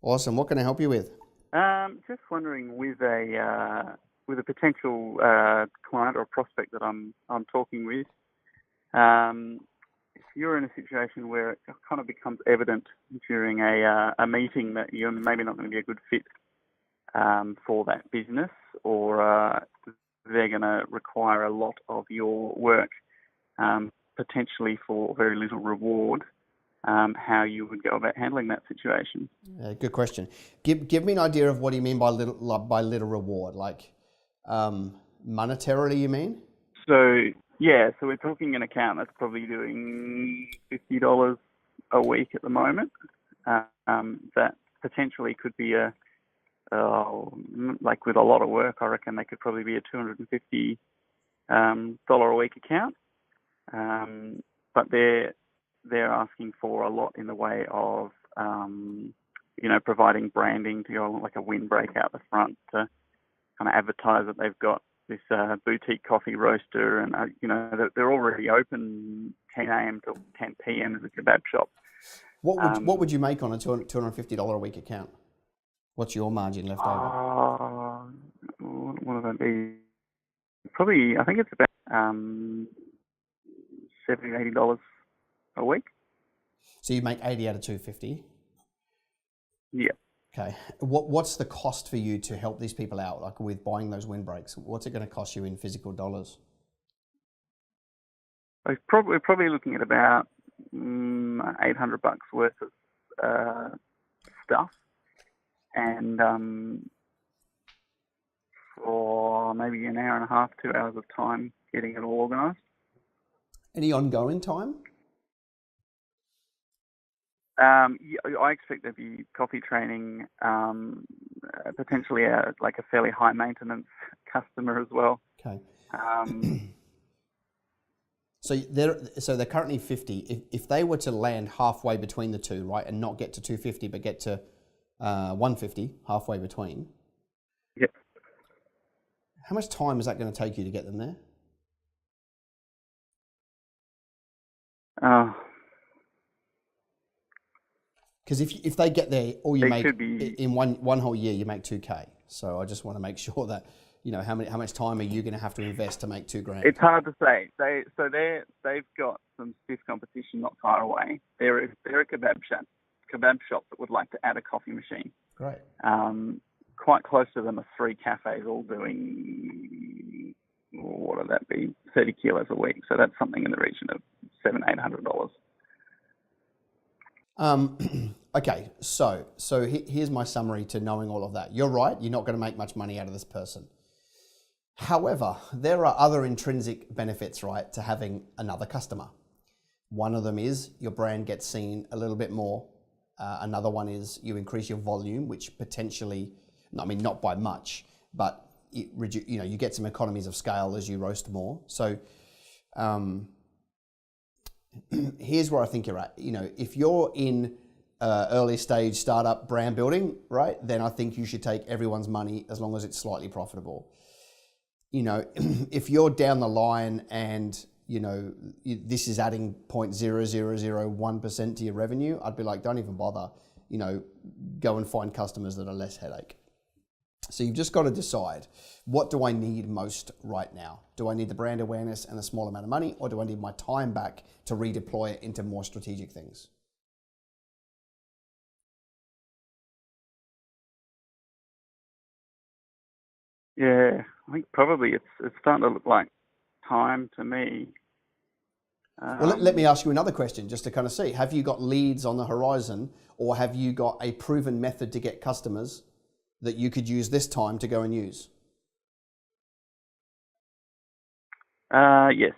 Awesome. What can I help you with? Just wondering, with a potential client or prospect that I'm talking with, if you're in a situation where it kind of becomes evident during a meeting that you're maybe not going to be a good fit for that business, or they're going to require a lot of your work, potentially for very little reward, how you would go about handling that situation. Good question. Give me an idea of what do you mean by little reward? Like monetarily, you mean? So yeah, so we're talking an account that's probably doing $50 a week at the moment. That potentially could be like with a lot of work, I reckon they could probably be a $250 a week account. But they're asking for a lot in the way of providing branding to go like a windbreak out the front to kind of advertise that they've got this boutique coffee roaster, and they're already open 10 a.m. till 10 p.m. as a kebab shop. What would you make on a $250 a week account? What's your margin left over? What would that be? Probably, I think it's about $70-$80 a week. So you make 80 out of 250? Yeah. Okay. What's the cost for you to help these people out, like with buying those windbreaks? What's it going to cost you in physical dollars? We're probably looking at about $800 worth of stuff, and for maybe an hour and a half, 2 hours of time getting it all organised. Any ongoing time? Yeah, I expect there'd be coffee training, potentially like a fairly high maintenance customer as well. Okay. So they're currently 50. If they were to land halfway between the two, right, and not get to 250 but get to 150 halfway between. Yep. How much time is that going to take you to get them there? Because if they get there, all you make in one whole year, you make $2,000. So I just want to make sure that how much time are you going to have to invest to make $2,000? It's hard to say. They've got some stiff competition not far away. They're a kebab shop that would like to add a coffee machine. Great. Quite close to them are 3 cafes all doing, what would that be, 30 kilos a week. So that's something in the region of $700-800. Okay, so here's my summary to knowing all of that. You're right, you're not going to make much money out of this person. However, there are other intrinsic benefits, right, to having another customer. One of them is your brand gets seen a little bit more. Another one is you increase your volume, which potentially, not by much, but you get some economies of scale as you roast more. So here's where I think you're at. If you're in early stage startup brand building, right, then I think you should take everyone's money as long as it's slightly profitable. If you're down the line and this is adding 0.0001% to your revenue, I'd be like, don't even bother. Go and find customers that are less headache. So you've just got to decide, what do I need most right now? Do I need the brand awareness and a small amount of money, or do I need my time back to redeploy it into more strategic things? Yeah, I think probably it's starting to look like time to me. Well, let me ask you another question just to kind of see. Have you got leads on the horizon, or have you got a proven method to get customers that you could use this time to go and use? Yes.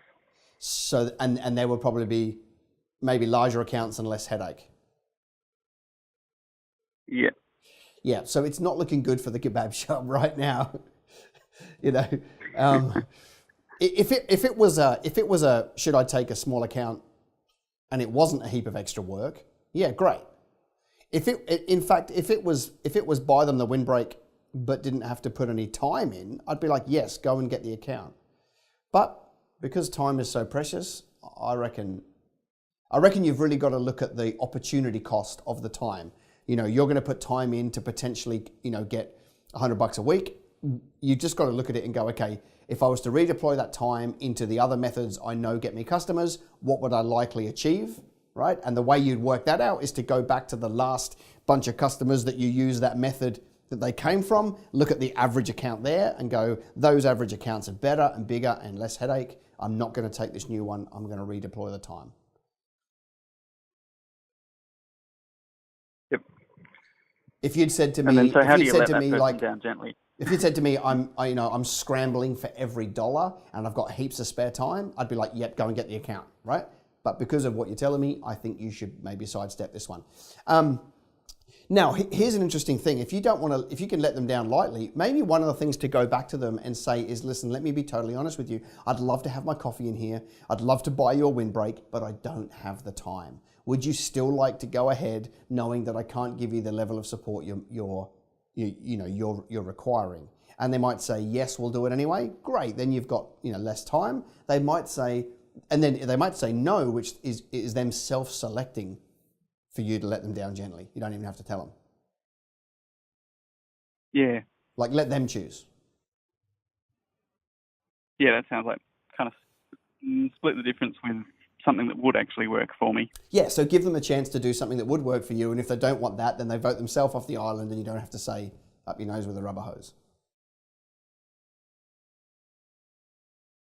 So, and there will probably be maybe larger accounts and less headache. Yeah. Yeah, so it's not looking good for the kebab shop right now. If it was a should I take a small account and it wasn't a heap of extra work, yeah, great. If it was buy them the windbreak but didn't have to put any time in, I'd be like, yes, go and get the account. But because time is so precious, I reckon you've really got to look at the opportunity cost of the time. you're going to put time in to potentially, get $100 a week. You just got to look at it and go, okay, if I was to redeploy that time into the other methods I know get me customers, what would I likely achieve, right? And the way you'd work that out is to go back to the last bunch of customers that you use that method that they came from, look at the average account there and go, those average accounts are better and bigger and less headache. I'm not going to take this new one. I'm going to redeploy the time. Yep. If you'd said to And me, then, so how do if you you'd let said to that me person like, down gently? if you'd said to me, I'm scrambling for every dollar and I've got heaps of spare time, I'd be like, yep, go and get the account, right? But because of what you're telling me, I think you should maybe sidestep this one. Now, here's an interesting thing. If you can let them down lightly, maybe one of the things to go back to them and say is, listen, let me be totally honest with you. I'd love to have my coffee in here. I'd love to buy you a windbreak, but I don't have the time. Would you still like to go ahead knowing that I can't give you the level of support you're requiring? And they might say, yes, we'll do it anyway. Great. Then you've got, less time. They might say, and then they might say no, which is them self-selecting for you to let them down gently. You don't even have to tell them. Yeah. Like, let them choose. Yeah, that sounds like kind of split the difference with something that would actually work for me. Yeah, so give them a chance to do something that would work for you. And if they don't want that, then they vote themselves off the island and you don't have to say up your nose with a rubber hose.